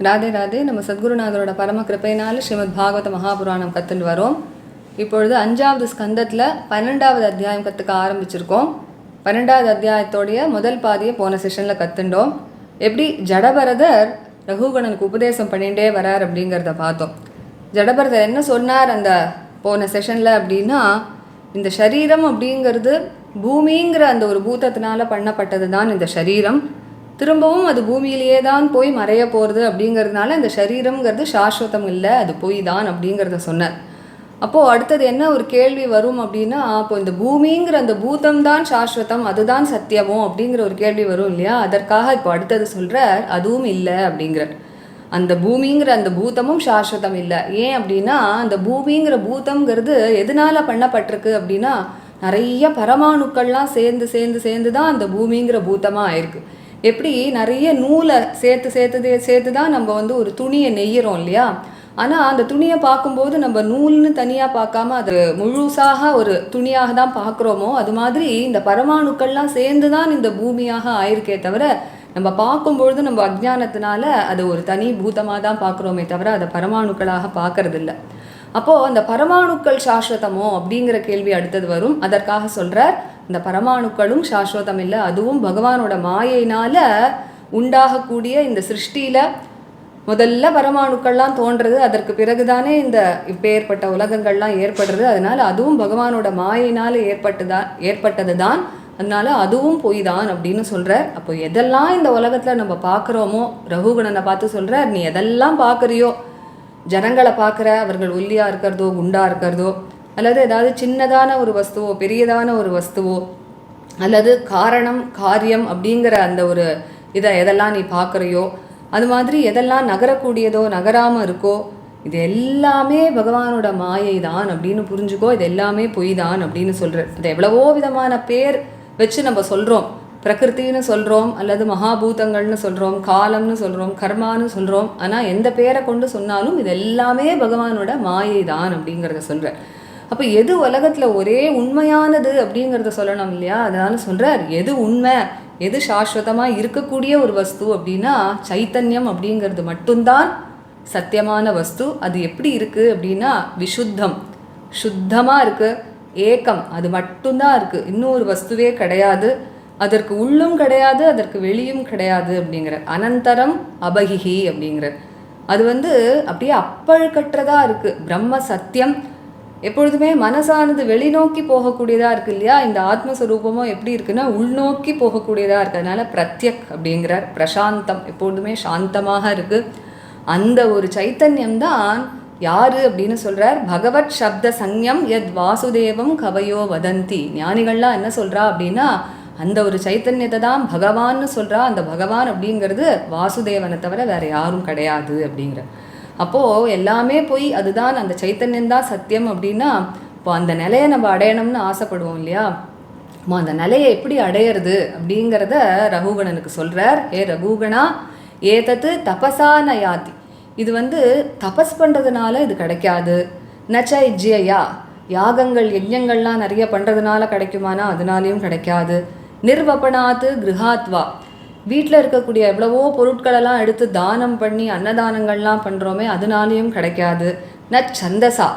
ராதே ராதே. நம்ம சத்குருநாதரோட பரம கிருப்பையினால ஸ்ரீமத் பாகவத மகாபுராணம் கற்றுன்னு வரோம். இப்பொழுது 5வது ஸ்கந்தத்தில் 12வது அத்தியாயம் கற்றுக்க ஆரம்பிச்சிருக்கோம். 12வது அத்தியாயத்தோடைய முதல் பாதியை போன செஷனில் கற்றுண்டோம். எப்படி ஜடபரதர் ரகுகணனுக்கு உபதேசம் பண்ணிகிட்டே வரார் அப்படிங்கிறத பார்த்தோம். ஜடபரதர் என்ன சொன்னார் அந்த போன செஷனில் அப்படின்னா, இந்த சரீரம் அப்படிங்கிறது பூமிங்கிற அந்த ஒரு பூதத்தினால பண்ணப்பட்டது தான் இந்த சரீரம். திரும்பவும் அது பூமியிலேயே தான் போய் மறைய போகிறது அப்படிங்கிறதுனால இந்த சரீரம்ங்கிறது சாஸ்வதம் இல்லை, அது பொய் தான் அப்படிங்கிறத சொன்னார். அப்போது அடுத்தது என்ன ஒரு கேள்வி வரும் அப்படின்னா, அப்போ இந்த பூமிங்கிற அந்த பூதம் தான் சாஸ்வதம், அதுதான் சத்தியமோ அப்படிங்கிற ஒரு கேள்வி வரும் இல்லையா? அதற்காக இப்போ அடுத்தது சொல்கிறார், அதுவும் இல்லை அப்படிங்கிறார். அந்த பூமிங்கிற அந்த பூதமும் சாஸ்வதம் இல்லை. ஏன் அப்படின்னா, அந்த பூமிங்கிற பூதம்ங்கிறது எதனால் பண்ணப்பட்டிருக்கு அப்படின்னா, நிறைய பரமாணுக்கள்லாம் சேர்ந்து சேர்ந்து சேர்ந்து தான் அந்த பூமிங்கிற பூதமாக ஆயிருக்கு. எப்படி நிறைய நூலை சேர்த்து தான் நம்ம ஒரு துணியை நெய்கிறோம் இல்லையா? ஆனால் அந்த துணியை பார்க்கும்போது நம்ம நூல்னு தனியாக பார்க்காம அது முழுசாக ஒரு துணியாக தான் பார்க்குறோமோ, அது மாதிரி இந்த பரமாணுக்கள்லாம் சேர்ந்து தான் இந்த பூமியாக ஆயிருக்கே தவிர, நம்ம பார்க்கும்பொழுது நம்ம அஜ்ஞானத்தினால அது ஒரு தனி பூதமாக தான் பார்க்குறோமே தவிர அதை பரமாணுக்களாக பார்க்கறதில்ல. அப்போது அந்த பரமாணுக்கள் சாஸ்வதமோ அப்படிங்கிற கேள்வி அடுத்தது வரும். அதற்காக சொல்கிறார், இந்த பரமாணுக்களும் சாஸ்வதம் இல்லை, அதுவும் பகவானோட மாயினால் உண்டாகக்கூடிய இந்த சிருஷ்டியில் முதல்ல பரமாணுக்கள்லாம் தோன்றது, அதற்கு பிறகுதானே இந்த இப்பேற்பட்ட உலகங்கள்லாம் ஏற்படுறது. அதனால் அதுவும் பகவானோட மாயினால் ஏற்பட்டது தான், அதனால அதுவும் பொய் தான் அப்படின்னு சொல்கிறார். அப்போ எதெல்லாம் இந்த உலகத்தில் நம்ம பார்க்குறோமோ, ரகுகணனை பார்த்து சொல்கிறார், நீ எதெல்லாம் பார்க்குறியோ, ஜனங்களை பார்க்குற, அவர்கள் ஒல்லியாக இருக்கிறதோ குண்டாக இருக்கிறதோ, அல்லது ஏதாவது சின்னதான ஒரு வஸ்துவோ பெரியதான ஒரு வஸ்துவோ, அல்லது காரணம் காரியம் அப்படிங்கிற அந்த ஒரு இதை எதெல்லாம் நீ பார்க்குறியோ, அது மாதிரி எதெல்லாம் நகரக்கூடியதோ நகராமல் இருக்கோ, இது எல்லாமே பகவானோட மாயை தான் அப்படின்னு புரிஞ்சுக்கோ, இது எல்லாமே பொய் தான் அப்படின்னு சொல்கிற. அது எவ்வளவோ விதமான பேர் வச்சு நம்ம சொல்கிறோம். பிரகிருத்தின்னு சொல்கிறோம், அல்லது மகாபூதங்கள்னு சொல்கிறோம், காலம்னு சொல்கிறோம், கர்மான்னு சொல்கிறோம். ஆனால் எந்த பேரை கொண்டு சொன்னாலும் இது எல்லாமே பகவானோட மாயை தான் அப்படிங்கிறத சொல்கிறார். அப்போ எது உலகத்தில் ஒரே உண்மையானது அப்படிங்கிறத சொல்லணும் இல்லையா? அதனால சொல்கிறார், எது உண்மை, எது சாஸ்வதமாக இருக்கக்கூடிய ஒரு வஸ்து அப்படின்னா சைத்தன்யம் அப்படிங்கிறது மட்டும்தான் சத்தியமான வஸ்து. அது எப்படி இருக்குது அப்படின்னா விசுத்தம், சுத்தமாக இருக்குது, ஏக்கம், அது மட்டும்தான் இருக்குது. இன்னும் ஒரு வஸ்துவே கிடையாது, அதற்கு உள்ளும் கிடையாது, அதற்கு வெளியும் கிடையாது அப்படிங்கிற. அனந்தரம் அபகிஹி அப்படிங்கிற. அது அப்படியே அப்பழுக்கற்றதாக இருக்குது. பிரம்ம சத்தியம் எப்பொழுதுமே மனசானது வெளிநோக்கி போகக்கூடியதாக இருக்குது இல்லையா? இந்த ஆத்மஸ்வரூபமும் எப்படி இருக்குன்னா உள்நோக்கி போகக்கூடியதாக இருக்குது. அதனால் பிரத்யக் அப்படிங்கிறார். பிரசாந்தம், எப்பொழுதுமே சாந்தமாக இருக்குது. அந்த ஒரு சைத்தன்யம்தான் யாரு அப்படின்னு சொல்கிறார், பகவத் சப்த சங்யம் யத் வாசுதேவம் கவயோ வதந்தி. ஞானிகள்லாம் என்ன சொல்கிறா அப்படின்னா, அந்த ஒரு சைத்தன்யத்தை தான் பகவான்னு சொல்கிறா. அந்த பகவான் அப்படிங்கிறது வாசுதேவனை தவிர வேறு யாரும் கிடையாது அப்படிங்கிற. அப்போது எல்லாமே போய் அதுதான் அந்த சைத்தன்யந்தான் சத்தியம் அப்படின்னா, இப்போ அந்த நிலையை நம்ம அடையணும்னு ஆசைப்படுவோம் இல்லையா? அந்த நிலையை எப்படி அடையிறது அப்படிங்கிறத ரகுகணனுக்கு சொல்கிறார். ஏ ரகுகணா, ஏதத்து தபசான யாத்தி. இது தபஸ் பண்ணுறதுனால இது கிடைக்காது. நச்ச இஜ்ஜியா, யாகங்கள் யஜ்ஞங்கள்லாம் நிறைய பண்ணுறதுனால கிடைக்குமானா அதனாலையும் கிடைக்காது. நிர்வபனாத்து கிருஹாத்வா, வீட்டில் இருக்கக்கூடிய எவ்வளவோ பொருட்களெல்லாம் எடுத்து தானம் பண்ணி அன்னதானங்கள்லாம் பண்ணுறோமே அதனாலேயும் கிடைக்காது. சந்தசா,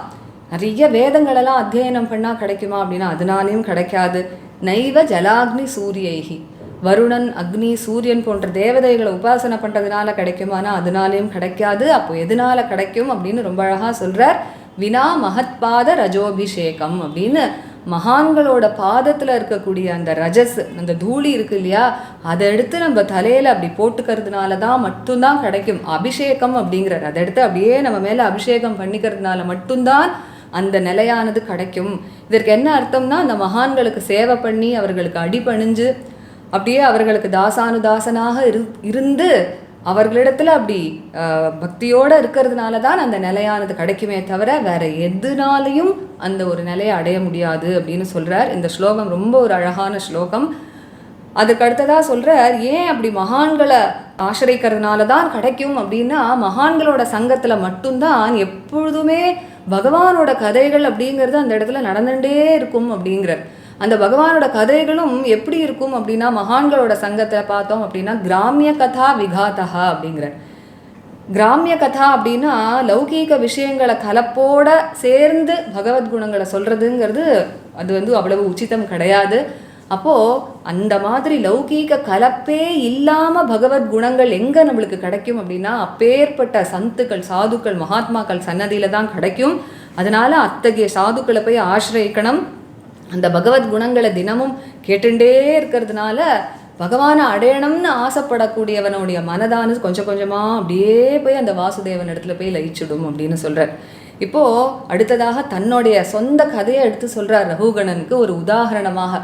நிறைய வேதங்களெல்லாம் அத்தியனம் பண்ணால் கிடைக்குமா அப்படின்னா அதனாலேயும் கிடைக்காது. நைவ ஜலாக்னி சூரியைகி, வருணன் அக்னி சூரியன் போன்ற தேவதைகளை உபாசனை பண்ணுறதுனால கிடைக்குமானா அதனாலேயும் கிடைக்காது. அப்போ எதனால் கிடைக்கும் அப்படின்னு ரொம்ப அழகாக சொல்கிறார். வினா மகத்பாத ரஜோபிஷேகம் அப்படின்னு, மகான்களோட பாதத்தில் இருக்கக்கூடிய அந்த ரஜஸ், அந்த தூளி இருக்கு இல்லையா, அதை எடுத்து நம்ம தலையில் அப்படி போட்டுக்கிறதுனால தான் மட்டும்தான் கிடைக்கும் அபிஷேகம் அப்படிங்கிறார். அதை எடுத்து அப்படியே நம்ம மேலே அபிஷேகம் பண்ணிக்கிறதுனால மட்டும்தான் அந்த நிலையானது கிடைக்கும். இதற்கு என்ன அர்த்தம்னா, அந்த மகான்களுக்கு சேவை பண்ணி அவர்களுக்கு அடிபணிஞ்சு அப்படியே அவர்களுக்கு தாசானுதாசனாக இருந்து அவர்களிடத்தில் அப்படி பக்தியோடு இருக்கிறதுனால தான் அந்த நிலையானது கிடைக்குமே தவிர வேறு எதுனாலையும் அந்த ஒரு நிலையை அடைய முடியாது அப்படின்னு சொல்கிறார். இந்த ஸ்லோகம் ரொம்ப ஒரு அழகான ஸ்லோகம். அதுக்கு அடுத்ததாக சொல்கிறார், ஏன் அப்படி மகான்களை ஆசிரிக்கிறதுனால தான் கிடைக்கும் அப்படின்னா, மகான்களோட சங்கத்தில் மட்டும்தான் எப்பொழுதுமே பகவானோட கதைகள் அப்படிங்கிறது அந்த இடத்துல நடந்துகிட்டே இருக்கும் அப்படிங்கிறார். அந்த பகவானோட கதைகளும் எப்படி இருக்கும் அப்படின்னா, மகான்களோட சங்கத்தில் பார்த்தோம் அப்படின்னா கிராமிய கதா விகாத்தா அப்படிங்கிற கிராமிய கதா அப்படின்னா லௌகீக விஷயங்களை கலப்போட சேர்ந்து பகவத்குணங்களை சொல்கிறதுங்கிறது அது அவ்வளவு உச்சிதம் கிடையாது. அப்போது அந்த மாதிரி லௌகீக கலப்பே இல்லாமல் பகவத்குணங்கள் எங்கே நம்மளுக்கு கிடைக்கும் அப்படின்னா அப்பேற்பட்ட சந்துக்கள், சாதுக்கள், மகாத்மாக்கள் சன்னதியில் தான் கிடைக்கும். அதனால் அத்தகைய சாதுக்களை போய் ஆசிரியக்கணும். அந்த பகவத்குணங்களை தினமும் கேட்டுட்டே இருக்கிறதுனால பகவானை அடையணும்னு ஆசைப்படக்கூடியவனுடைய மனதானது கொஞ்சம் கொஞ்சமாக அப்படியே போய் அந்த வாசுதேவன் இடத்துல போய் லயிச்சிடும் அப்படின்னு சொல்கிறார். இப்போது அடுத்ததாக தன்னுடைய சொந்த கதையை எடுத்து சொல்கிறார் ரகுகணனுக்கு ஒரு உதாரணமாக.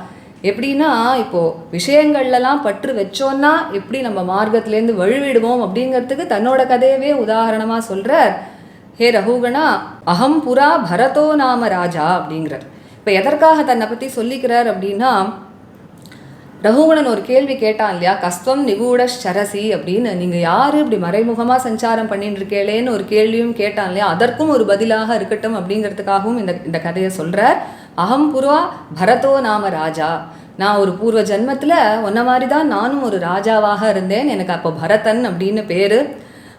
எப்படின்னா, இப்போது விஷயங்கள்லாம் பற்று வச்சோன்னா எப்படி நம்ம மார்க்கத்திலேருந்து வழுவிடுவோம் அப்படிங்கிறதுக்கு தன்னோட கதையவே உதாரணமாக சொல்கிறார். ஹே ரகுகணா, அகம் புரா பரதோ நாம ராஜா அப்படிங்கிறார். இப்போ எதற்காக தன்னை பற்றி சொல்லிக்கிறார் அப்படின்னா, ரகுகணன் ஒரு கேள்வி கேட்டான் இல்லையா, கஸ்வம் நிகூட சரசி அப்படின்னு, நீங்கள் யார் இப்படி மறைமுகமாக சஞ்சாரம் பண்ணிட்டு இருக்கேளேன்னு ஒரு கேள்வியும் கேட்டான் இல்லையா, அதற்கும் ஒரு பதிலாக இருக்கட்டும் அப்படிங்கிறதுக்காகவும் இந்த கதையை சொல்கிறார். அகம் புரா பரதோ நாம ராஜா, நான் ஒரு பூர்வ ஜென்மத்தில் ஒன்ன மாதிரி தான் நானும் ஒரு ராஜாவாக இருந்தேன். எனக்கு அப்போ பரதன் அப்படின்னு பேர்.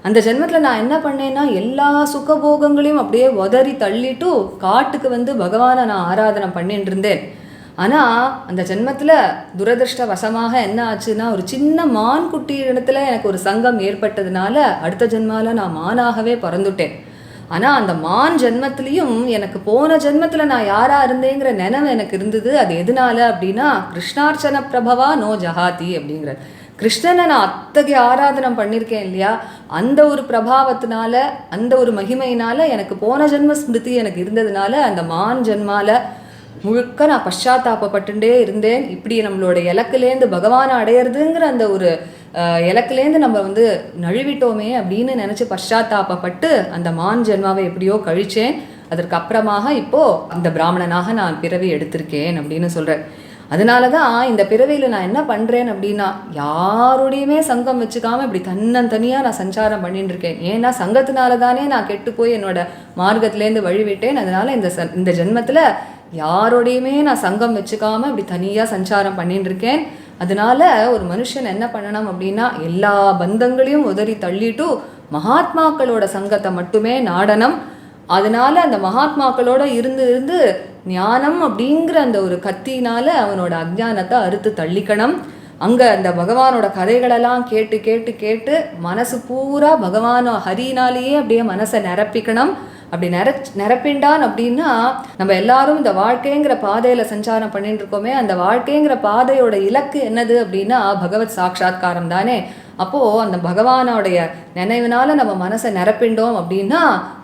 அந்த ஜென்மத்தில் நான் என்ன பண்ணேன்னா எல்லா சுகபோகங்களையும் அப்படியே உதறி தள்ளிட்டு காட்டுக்கு வந்து பகவானை நான் ஆராதனை பண்ணிட்டு இருந்தேன். ஆனால் அந்த ஜென்மத்தில் துரதிருஷ்டவசமாக என்ன ஆச்சுன்னா, ஒரு சின்ன மான் குட்டி இடத்துல எனக்கு ஒரு சங்கம் ஏற்பட்டதுனால அடுத்த ஜென்மாவில் நான் மானாகவே பிறந்துட்டேன். ஆனால் அந்த மான் ஜென்மத்திலையும் எனக்கு போன ஜென்மத்தில் நான் யாராக இருந்தேங்கிற நினைவு எனக்கு இருந்தது. அது எதனால அப்படின்னா, கிருஷ்ணார்ச்சன பிரபவா நோ ஜஹாதி அப்படிங்கிற கிருஷ்ணனை நான் அத்தகைய ஆராதனம் பண்ணியிருக்கேன் இல்லையா, அந்த ஒரு பிரபாவத்தினால, அந்த ஒரு மகிமையினால எனக்கு போன ஜென்ம ஸ்மிருதி எனக்கு இருந்ததுனால அந்த மான் ஜென்மால முழுக்க நான் பశ్చాத்தாபப்பட்டுட்டே இருந்தேன். இப்படி நம்மளோட இலக்குலேருந்து பகவானை அடையிறதுங்கிற அந்த ஒரு இலக்குலேருந்து நம்ம வந்து நழுவிட்டோமே அப்படின்னு நினச்சி பశ్చాத்தாபப்பட்டு அந்த மான் ஜென்மாவை எப்படியோ கழிச்சேன். அதற்கு அப்புறமாக இப்போது இந்த பிராமணனாக நான் பிறவி எடுத்திருக்கேன் அப்படின்னு சொல்கிறேன். அதனால தான் இந்த பிறவியில் நான் என்ன பண்ணுறேன் அப்படின்னா, யாரோடையுமே சங்கம் வச்சுக்காமல் இப்படி தன்னந்தனியாக நான் சஞ்சாரம் பண்ணிட்டு இருக்கேன். ஏன்னா சங்கத்தினால தானே நான் கெட்டு போய் என்னோட மார்க்கத்திலேருந்து வழிவிட்டேன். அதனால் இந்த ஜென்மத்தில் யாரோடையுமே நான் சங்கம் வச்சுக்காமல் இப்படி தனியாக சஞ்சாரம் பண்ணிட்டு இருக்கேன். அதனால ஒரு மனுஷன் என்ன பண்ணணும் அப்படின்னா, எல்லா பந்தங்களையும் உதறி தள்ளிட்டு மகாத்மாக்களோட சங்கத்தை மட்டுமே நாடனம். அதனால அந்த மகாத்மாக்களோட இருந்து ஞானம் அப்படிங்கிற அந்த ஒரு கத்தினால அவனோட அஜ்ஞானத்தை அறுத்து தள்ளிக்கணும். அங்கே அந்த பகவானோட கதைகளெல்லாம் கேட்டு கேட்டு கேட்டு மனசு பூரா பகவானோ ஹரினாலேயே அப்படியே மனசை நிரப்பிக்கணும். அப்படி நிரப்பிண்டான் அப்படின்னா, நம்ம எல்லாரும் இந்த வாழ்க்கைங்கிற பாதையில் சஞ்சாரம் பண்ணிட்டு இருக்கோமே, அந்த வாழ்க்கைங்கிற பாதையோட இலக்கு என்னது அப்படின்னா பகவத் சாட்சாத்காரம் தானே. அப்போது அந்த பகவானோடைய நினைவினால நம்ம மனசை நிரப்பிண்டோம் அப்படின்னா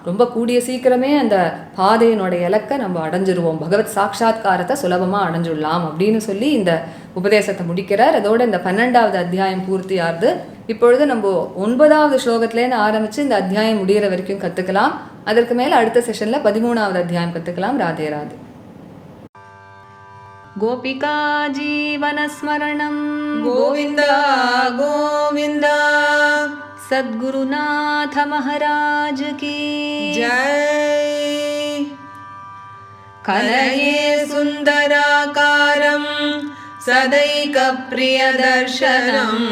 ரொம்ப கூடிய சீக்கிரமே அந்த பாதையினுடைய இலக்கை நம்ம அடைஞ்சிருவோம், பகவத் சாட்சாத்காரத்தை சுலபமாக அடைஞ்சிடலாம் அப்படின்னு சொல்லி இந்த உபதேசத்தை முடிக்கிறார். அதோட இந்த 12வது அத்தியாயம் பூர்த்தி ஆகுது. இப்பொழுது நம்ம 9வது ஸ்லோகத்திலேருந்து ஆரம்பித்து இந்த அத்தியாயம் முடிகிற வரைக்கும் கற்றுக்கலாம். அதற்கு மேலே அடுத்த செஷனில் 13வது அத்தியாயம் கற்றுக்கலாம். ராதே ராதே. गोपिका जीवनस्मरणं गोविन्द गोविन्द सद्गुरुनाथ महाराज की जय। कलये सुन्दराकारं सदैकप्रियदर्शनम्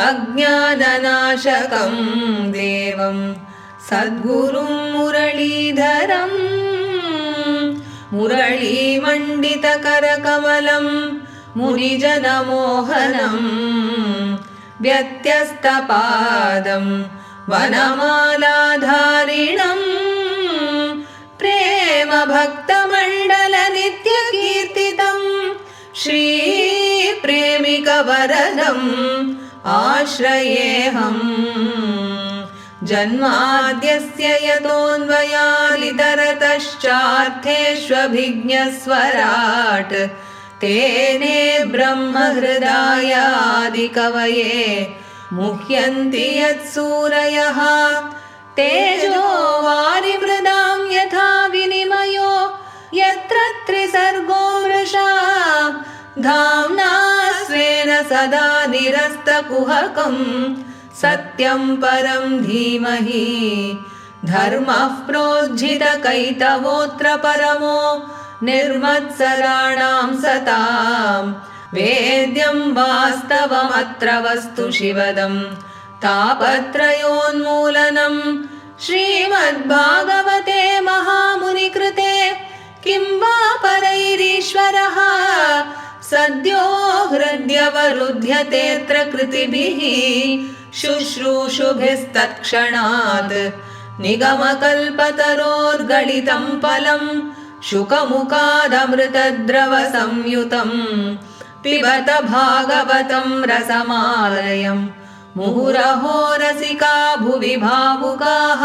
अज्ञाननाशकं देवं सद्गुरुं मुरलीधरम् मुरलीमण्डितकरकमलं मुनिजनमोहनं व्यत्यस्तपादं वनमालाधारिणं प्रेमभक्तमण्डलनित्यकीर्तितं श्रीप्रेमिकवरदम् आश्रयेऽहम्। जन्माद्यस्य यतोऽन्वयादितरतश्चार्थेष्वभिज्ञस्वराट् तेने ब्रह्महृदायादिकवये मुह्यन्ति यत्सूरयः तेजो वारिमृदां यथा विनिमयो यत्र त्रिसर्गो मृषा धाम्ना स्वेन सदा निरस्तकुहकम् सत्यं परं धीमहि धर्मः प्रोज्झितकैतवोऽत्र परमो निर्मत्सराणां सतां वेद्यं वास्तवमत्र वस्तु शिवदं तापत्रयोन्मूलनं श्रीमद्भागवते महामुनिकृते किं वा परैरीश्वरः सद्यो हृद्यवरुध्यतेऽत्र कृतिभिः शुश्रूषुभिस्तत्क्षणात् निगमकल्पतरोर्गलितं फलं शुकमुखादमृतद्रवसंयुतं पिबत भागवतं रसमालयम् मुहुरहो रसिका भुवि भावुकाः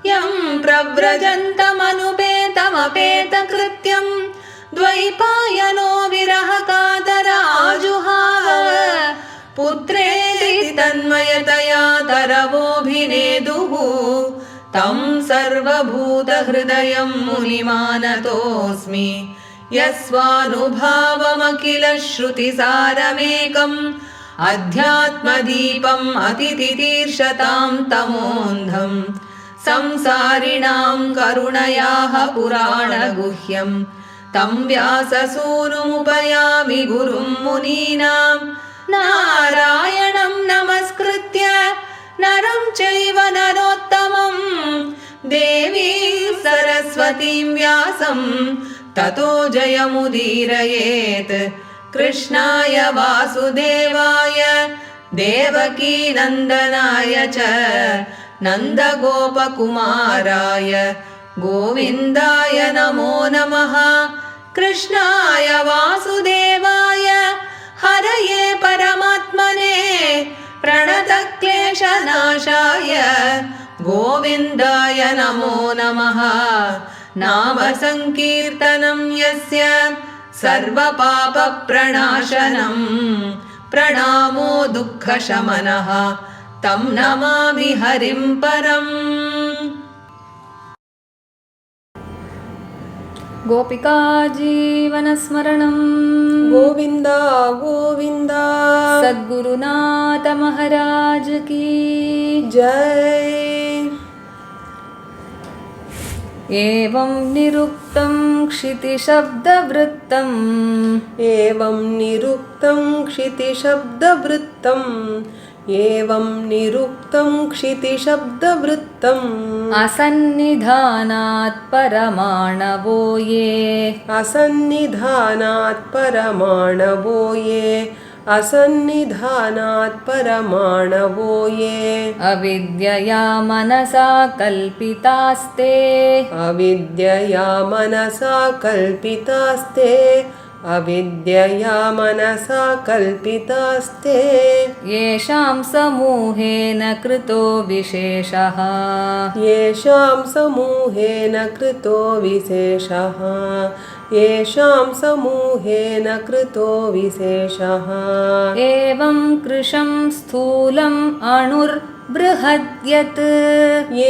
यं प्रव्रजन्तमनुपेतमपेतकृत्यं द्वैपायनो विरहकातराजुहाव पुत्रेति तन्मयतया तरवोऽभिनेदुः तं सर्वभूतहृदयं मुनिमानतोऽस्मि यस्वानुभावमखिलश्रुतिसारमेकम् अध्यात्मदीपम् अतितितीर्षतां तमोऽन्धम् संसारिणां करुणयाः पुराणगुह्यं तं व्याससूनुमुपयामि गुरुं मुनीनां नारायणं नमस्कृत्य नरं चैव नरोत्तमं देवीं सरस्वतीं व्यासं ततो जयमुदीरयेत् कृष्णाय वासुदेवाय देवकीनन्दनाय च नन्दगोपकुमाराय गोविन्दाय नमो नमः कृष्णाय वासुदेवाय हरये परमात्मने प्रणतक्लेशनाशाय गोविन्दाय नमो नमः नाम संकीर्तनं यस्य सर्वपापप्रणाशनं प्रणामो दुःखशमनः तं नमामि हरिं परम्। गोपिका जीवनस्मरणं गोविन्द गोविन्द सद्गुरुनाथ महाराज की जय। एवं निरुक्तं क्षितिशब्दवृत्तम् एवं निरुक्तं क्षितिशब्दवृत्तम् एवं निरुक्तं क्षितिशब्दवृत्तम् असन्निधानात् परमाणवो ये असन्निधानात् परमाणवो ये असन्निधानात् परमाणवो ये अविद्यया मनसा कल्पितास्ते अविद्यया मनसा कल्पितास्ते अविद्यया मनसा कल्पितास्ते येषां समूहेन कृतो विशेषः येषां समूहेन कृतो विशेषः येषां समूहेन कृतो विशेषः एवं कृशं स्थूलम् अणुर्बृहद्यत्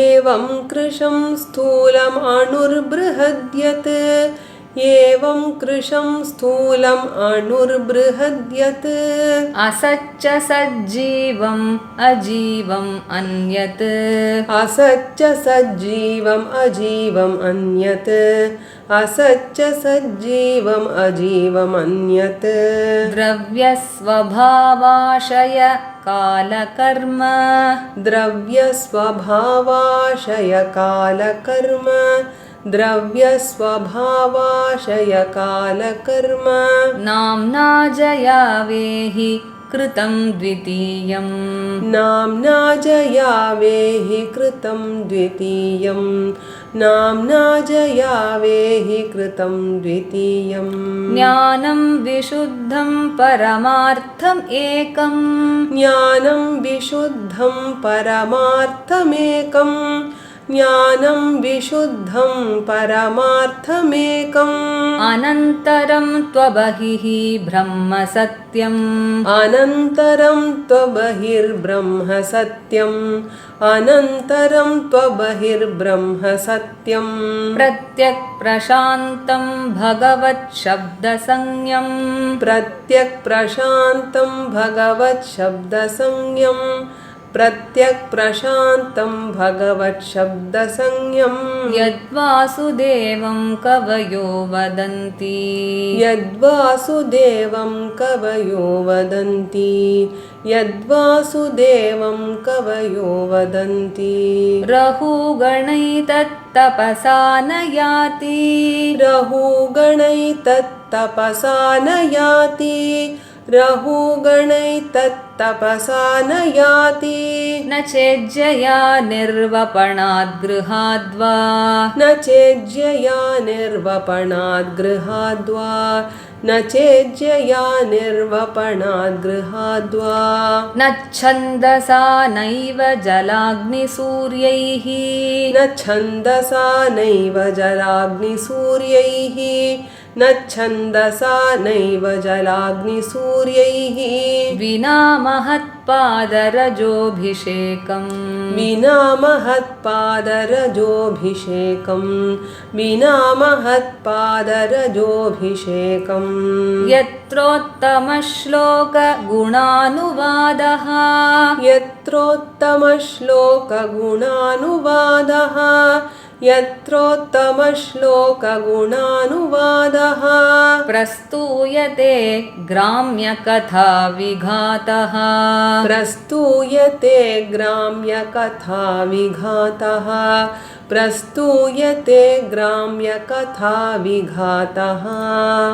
एवं कृशं स्थूलम् अणुर्बृहद्यत् एवं कृशं स्थूलम् अणुर्बृहद्यत् असच्च सज्जीवम् अजीवम् अन्यत् असच्च सज्जीवम् अजीवम् अन्यत् असच्च सज्जीवम् अजीवम् अन्यत् द्रव्यस्वभावाशय कालकर्म द्रव्यस्वभावाशय कालकर्म द्रव्यस्वभावाशय कालकर्म नाम्ना जयावेहि कृतं द्वितीयम् नाम्ना जयावेहि कृतं द्वितीयम् नाम्ना जयावेहि कृतं द्वितीयम् ज्ञानं विशुद्धं परमार्थम् एकम् ज्ञानं विशुद्धं परमार्थमेकम् ज्ञानं विशुद्धं परमार्थमेकम् अनन्तरं त्वबहिः ब्रह्म सत्यम् अनन्तरं त्वबहिर्ब्रह्म सत्यम् अनन्तरं त्वबहिर्ब्रह्म सत्यम् प्रत्यक् प्रशान्तं भगवत् शब्दसंज्ञं प्रत्यक् प्रशान्तं भगवत् शब्दसंज्ञं प्रत्यक् प्रशान्तं भगवच्छब्दसंज्ञं यद्वासुदेवं कवयो वदन्ति यद्वासुदेवं कवयो वदन्ति यद्वासुदेवं कवयो वदन्ति रहुगणैतत्तपसा न याति रहुगणैतत्तपसा न याति रहुगणैतत्तपसा न याति न चेज्जया निर्वपणाद् गृहाद्वा न चेज्जया निर्वपणाद् गृहाद्वा न चेज्जया निर्वपणाद् गृहाद्वा न छन्दसा नैव जलाग्निसूर्यैः न छन्दसा नैव जलाग्निसूर्यैः न छन्दसा नैव जलाग्निसूर्यैः विना महत्पादरजोऽभिषेकम् विना महत्पादरजोऽभिषेकम् विना महत्पादरजोऽभिषेकम् यत्रोत्तमश्लोकगुणानुवादः यत्रोत्तमश्लोकगुणानुवादः यत्रोत्तमश्लोकगुणानुवादः प्रस्तूयते ग्राम्यकथाविघातः प्रस्तूयते ग्राम्यकथाविघातः प्रस्तूयते ग्राम्यकथाविघातः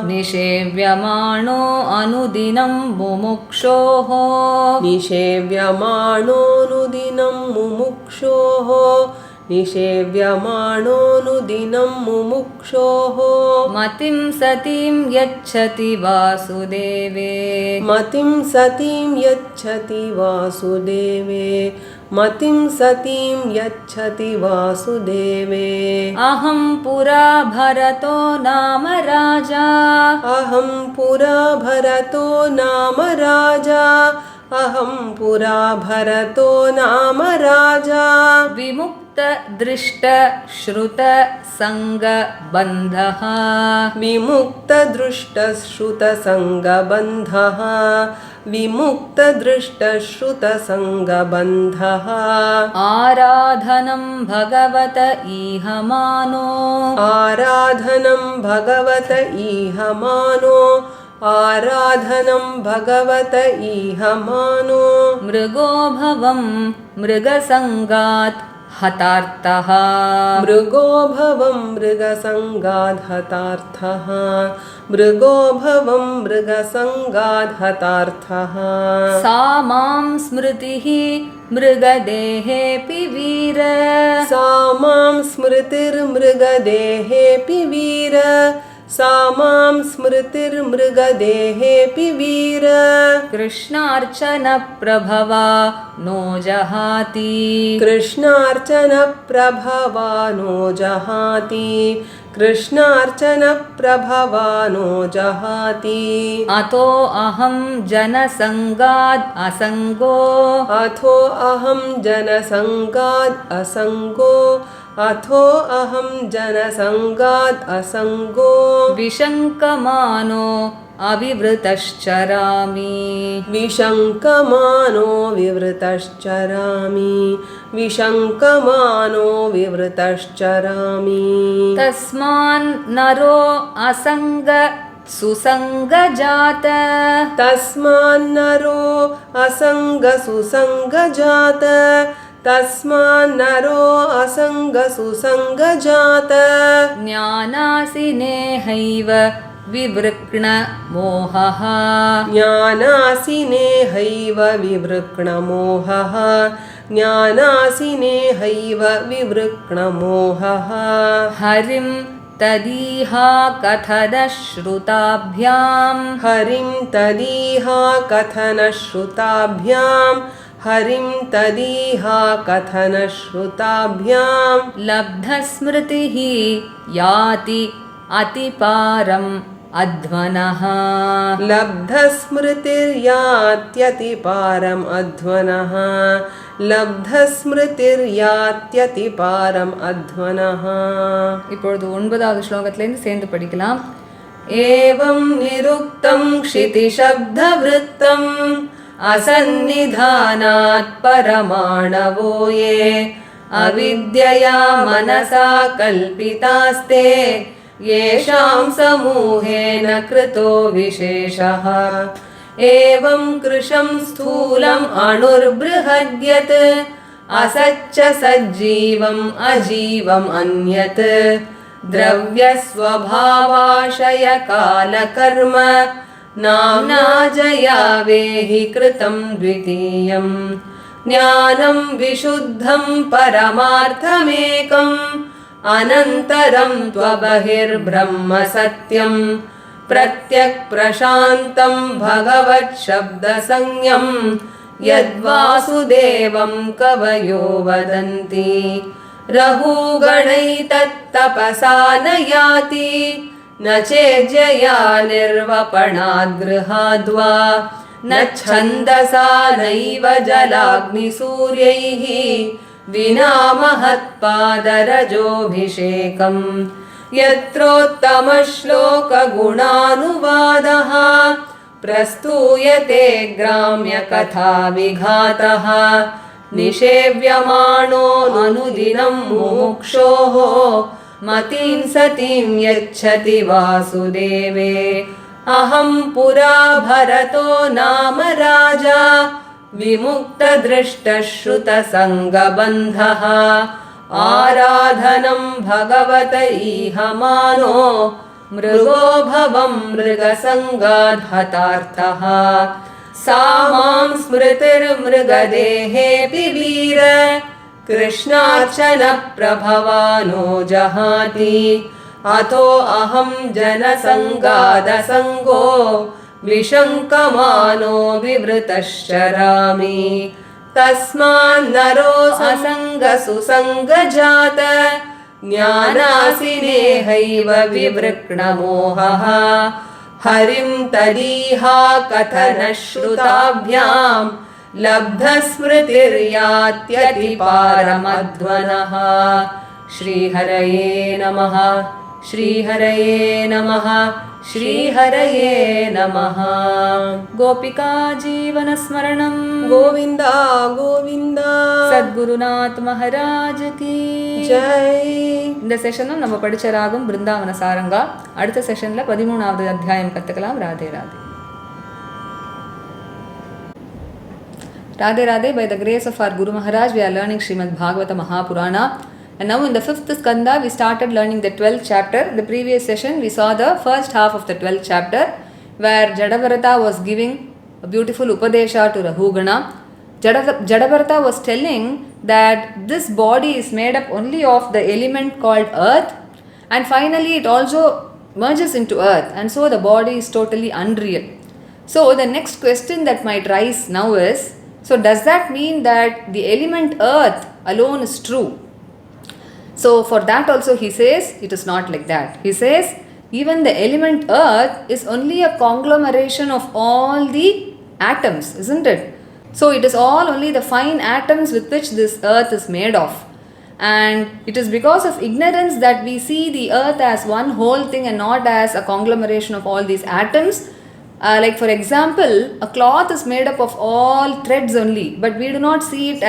निषेव्यमाणो अनुदिनं मुमुक्षोः निषेव्यमाणोऽनुदिनं मुमुक्षोः निषेव्यमाणोऽनुदिनं मुमुक्षोः मतिं सतीं यच्छति वासुदेवे मतिं सतीं यच्छति वासुदेवे मतिं सतीं यच्छति वासुदेवे अहं पुरा भरतो नाम राजा अहं पुरा भरतो नाम राजा अहं पुरा भरतो नाम राजा विमुक्तदृष्टश्रुतसङ्गबन्धः विमुक्तदृष्टश्रुतसङ्गबन्धः विमुक्तदृष्टश्रुतसङ्गबन्धः आराधनं भगवत ईहमानो आराधनं भगवत ईहमानो आराधनं भगवत ईहमानो मृगो भवं मृगसङ्गात् हतार्थः मृगो भवं मृगसङ्गाद् हतार्थः मृगो भवं मृगसङ्गाद् हतार्थः सा मां स्मृतिः मृगदेहेऽपि वीर सा मां स्मृतिर्मृगदेहेऽपि वीर सा मां स्मृतिर्मृगदेहेऽपि वीर कृष्णार्चनप्रभवा नो जहाति कृष्णार्चनप्रभवा नो जहाति कृष्णार्चनप्रभवा नो जहाति अतो अहं जनसङ्गाद् असङ्गो अथो अहं जनसङ्गाद् असङ्गो अथो अहं जनसङ्गाद् असङ्गो विशङ्कमानो अविवृतश्चरामि विशङ्कमानो विवृतश्चरामि विशङ्कमानो विवृतश्चरामि तस्मान्नरो असङ्ग सुसङ्गजात तस्मान्नरो असङ्गसुसङ्गजात तस्मान्नरो असङ्गसुसङ्गजात ज्ञानासिनेहैव विवृक्णमोहः ज्ञानासिनेहैव विवृक्णमोहः ज्ञानासिनेहैव विवृक्णमोहः हरिं तदीहा कथनश्रुताभ्यां हरिं तदीहा कथनश्रुताभ्यां हरिं तदीहा कथनश्रुताभ्यां लब्धस्मृतिः याति अतिपारम् अध्वनः लब्धस्मृतिर्यात्यतिपारम् अध्वनः लब्धस्मृतिर्यात्यतिपारम् अध्वनः இப்பொழுது 9வது ஸ்லோகத்திலிருந்து சேர்ந்து படிக்கலாம் एवं निरुक्तं क्षितिशब्दवृत्तं असन्निधानात् परमाणवो ये अविद्यया मनसा कल्पितास्ते येषां समूहेन कृतो विशेषः एवं कृशं स्थूलम् अणुर्बृहद्यत् असच्च सज्जीवम् अजीवम् अन्यत् द्रव्यस्वभावाशयकालकर्म नाम्ना जया वेहि कृतं द्वितीयम् ज्ञानं विशुद्धं परमार्थमेकम् अनन्तरं त्वबहिर्ब्रह्म सत्यं प्रत्यक्प्रशान्तं भगवच्छब्दसंज्ञं यद्वासुदेवं कवयो वदन्ति रहूगणैतत्तपसा न याति न चेज्जया निर्वपणाद्गृहाद्वा न छन्दसा नैव जलाग्निसूर्यैः विना महत्पादरजोऽभिषेकम् यत्रोत्तमश्लोकगुणानुवादः प्रस्तूयते ग्राम्यकथाविघातः निषेव्यमाणो अनुदिनं मुमुक्षोः मतिं सतीं यच्छति वासुदेवे अहं पुरा भरतो नाम राजा विमुक्तदृष्टश्रुतसङ्गबन्धः आराधनं भगवत इहमानो मृगो भवं मृगसङ्गाद्हतार्थः सा मां स्मृतिर्मृगदेहेऽपि वीर कृष्णार्चन प्रभवानो जहाति अतो अहं जनसङ्गादसङ्गो विशङ्कमानो विवृतश्चरामि तस्मान्नरो असङ्गसुसङ्गजात ज्ञानासिनेहैव विवृक्णमोहः हरिं तदीहा कथनश्रुताभ्यां लब्धस्मृतिर्यात्यतिपारमध्वनः श्रीहरये नमः श्रीहरये नमः श्रीहरये नमः गोपिका जीवनस्मरणं गोविन्द गोविन्द சத்குருநாத் மகாராஜ் கி जय இந்த செஷனும் நம்ம படிச்ச ராகம் பிருந்தாவன சாரங்கா. அடுத்த செஷன்ல 13வது அத்தியாயம் கத்துக்கலாம். Radhe Radhe. Radhe Radhe, by the grace of our Guru Maharaj, we are learning Srimad Bhagavatam Mahapurana. And now in the 5th skanda, we started learning the 12th chapter. The previous session, we saw the first half of the 12th chapter, where Jadavarata was giving a beautiful Upadesha to Rahugana. Jadavarata was telling that this body is made up only of the element called earth, and finally it also merges into earth, and so the body is totally unreal. So the next question that might rise now is, so does that mean that the element earth alone is true? So for that also he says it is not like that. He says even the element earth is only a conglomeration of all the atoms, isn't it? So it is all only the fine atoms with which this earth is made of. And it is because of ignorance that we see the earth as one whole thing and not as a conglomeration of all these atoms. Like for example, a cloth is made up of all threads only, but we do not see it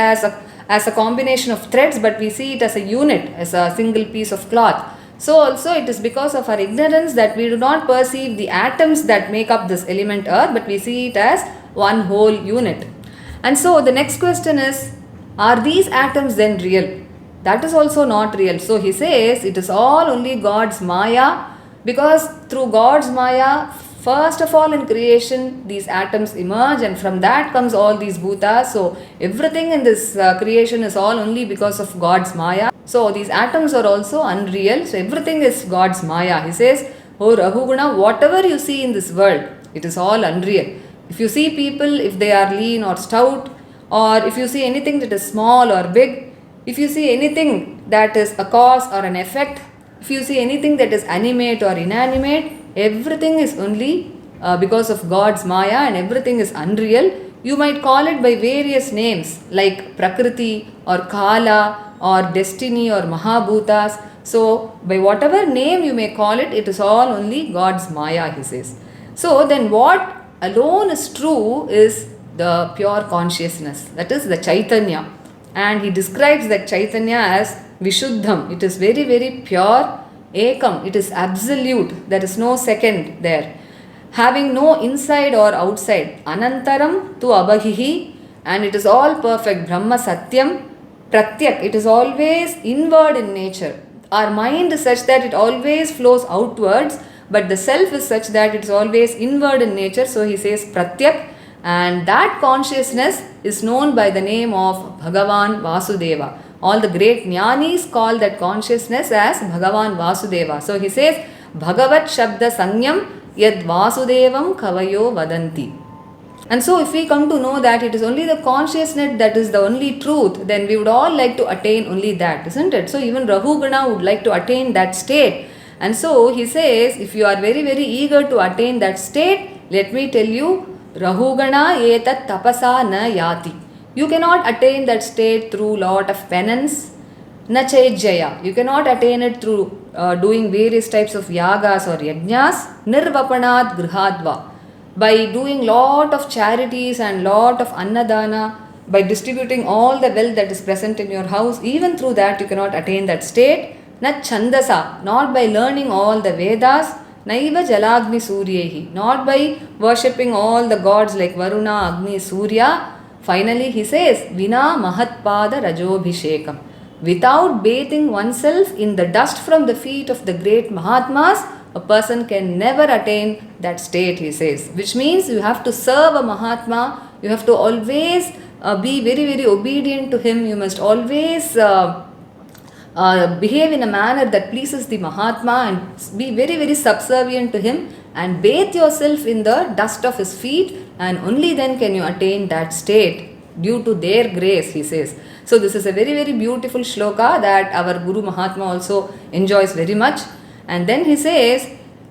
as a combination of threads, but we see it as a unit, as a single piece of cloth. So also it is because of our ignorance that we do not perceive the atoms that make up this element earth, but we see it as one whole unit. And so the next question is, are these atoms then real? That is also not real. So he says it is all only God's Maya, because through God's Maya, first of all in creation these atoms emerge, and from that comes all these bhutas. So everything in this creation is all only because of God's Maya. So these atoms are also unreal. So everything is God's Maya. He says, oh Rahuguna, whatever you see in this world, it is all unreal. If you see people, if they are lean or stout, or if you see anything that is small or big, if you see anything that is a cause or an effect, if you see anything that is animate or inanimate, everything is only because of God's Maya, and everything is unreal. You might call it by various names like Prakriti or Kala or Destiny or Mahabhutas. So by whatever name you may call it, it is all only God's Maya, he says. So then what alone is true is the pure consciousness, that is the Chaitanya. And he describes that Chaitanya as Vishuddham. It is very, very pure. Ekam, it is absolute. There is no second there. Having no inside or outside. Anantaram tu abhahihi. And it is all perfect. Brahma Satyam. Pratyak, it is always inward in nature. Our mind is such that it always flows outwards, but the self is such that it is always inward in nature. So he says Pratyak, and that consciousness is known by the name of Bhagavan Vasudeva. All the great jnanis call that consciousness as Bhagavan Vasudeva. So he says Bhagavat Shabda Sanyam Yad Vasudevam Kavayo Vadanti. And so if we come to know that it is only the consciousness that is the only truth, then we would all like to attain only that, isn't it? So even Rahugana would like to attain that state. And so he says, if you are very, very eager to attain that state, let me tell you, Rahugana etat tapasa na yati. You cannot attain that state through lot of penance, na chejjaya. You cannot attain it through doing various types of yagas or yajnas, nirvapanat grihadva. By doing lot of charities and lot of annadana, by distributing all the wealth that is present in your house, even through that you cannot attain that state. Na chandasa, not by learning all the Vedas, naiva jalagni suryehi, not by worshipping all the gods like Varuna, Agni, Surya. Finally he says, Vina mahatpada rajobhishekam. Without bathing oneself in the dust from the feet of the great Mahatmas, a person can never attain that state, he says. Which means you have to serve a Mahatma, you have to always be very, very obedient to him, you must always behave in a manner that pleases the Mahatma and be very, very subservient to him, and bathe yourself in the dust of his feet, and only then can you attain that state due to their grace, he says. So this is a very, very beautiful shloka that our Guru Mahatma also enjoys very much. And then he says,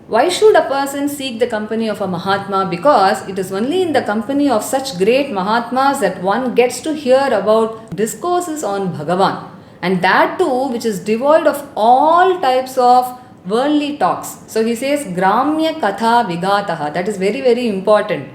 why should a person seek the company of a Mahatma? Because it is only in the company of such great Mahatmas that one gets to hear about discourses on Bhagavan. And that too, which is devoid of all types of worldly talks. So he says, Gramya Katha Vigataha. That is very, very important.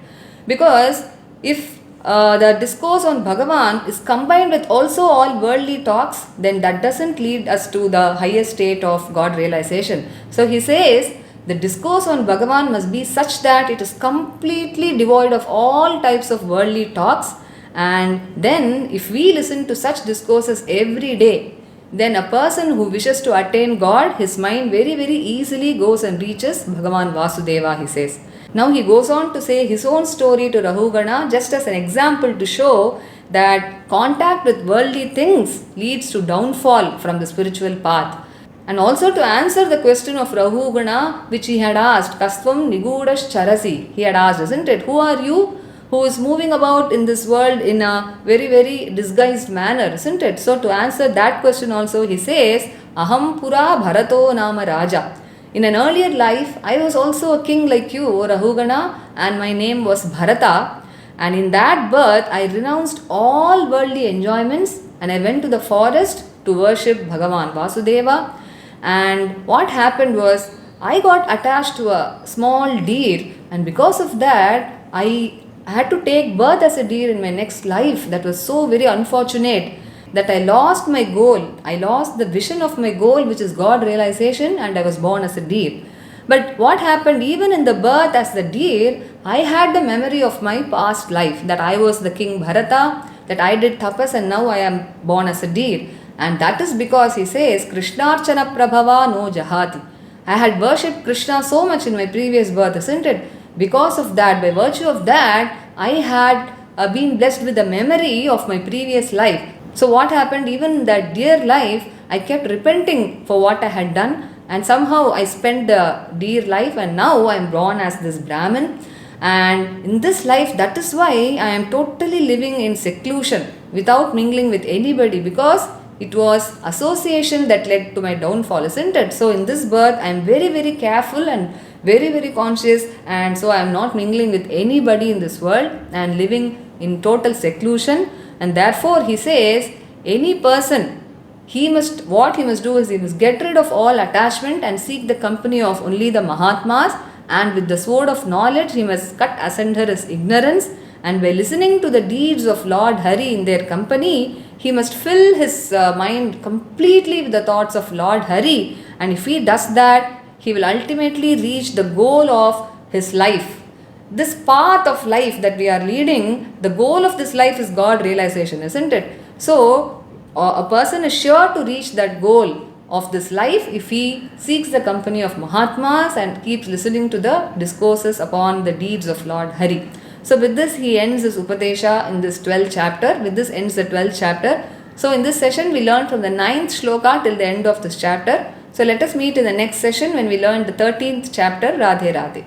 Because if the discourse on Bhagavan is combined with also all worldly talks, then that doesn't lead us to the highest state of God realization. So he says, the discourse on Bhagavan must be such that it is completely devoid of all types of worldly talks. And then if we listen to such discourses every day, then a person who wishes to attain God, his mind very, very easily goes and reaches Bhagavan Vasudeva, he says. Now he goes on to say his own story to Rahugana just as an example to show that contact with worldly things leads to downfall from the spiritual path. And also to answer the question of Rahugana which he had asked, Kastvam Nigudash Charasi, he had asked, isn't it? Who are you who is moving about in this world in a very, very disguised manner, isn't it? So to answer that question also he says, Aham Pura Bharato Nama Raja. In an earlier life, I was also a king like you, O Rahugana, and my name was Bharata. And in that birth, I renounced all worldly enjoyments and I went to the forest to worship Bhagavan Vasudeva. And what happened was, I got attached to a small deer, and because of that, I had to take birth as a deer in my next life. That was so very unfortunate that I lost my goal. I lost the vision of my goal, which is God realization, and I was born as a deer. But what happened, even in the birth as the deer, I had the memory of my past life, that I was the king Bharata, that I did tapas and now I am born as a deer. And that is because he says, Krishnarchana Prabhava no Jahati. I had worshipped Krishna so much in my previous birth, isn't it? Because of that, by virtue of that, I had been blessed with the memory of my previous life. So what happened, even in that dear life, I kept repenting for what I had done, and somehow I spent the dear life, and now I am born as this Brahmin. And in this life, that is why I am totally living in seclusion without mingling with anybody, because it was association that led to my downfall, isn't it? So in this birth, I am very, very careful and very, very conscious, and so I am not mingling with anybody in this world and living in total seclusion. And therefore he says, any person, what he must do is he must get rid of all attachment and seek the company of only the Mahatmas, and with the sword of knowledge he must cut asunder his ignorance, And by listening to the deeds of Lord Hari in their company, he must fill his mind completely with the thoughts of Lord Hari. And if he does that, he will ultimately reach the goal of his life. This path of life that we are leading, the goal of this life is God realization, isn't it? So, a person is sure to reach that goal of this life if he seeks the company of Mahatmas and keeps listening to the discourses upon the deeds of Lord Hari. So with this he ends his Upadesha in this 12th chapter. With this ends the 12th chapter. So in this session we learned from the 9th shloka till the end of this chapter. So let us meet in the next session when we learn the 13th chapter. Radhe Radhe.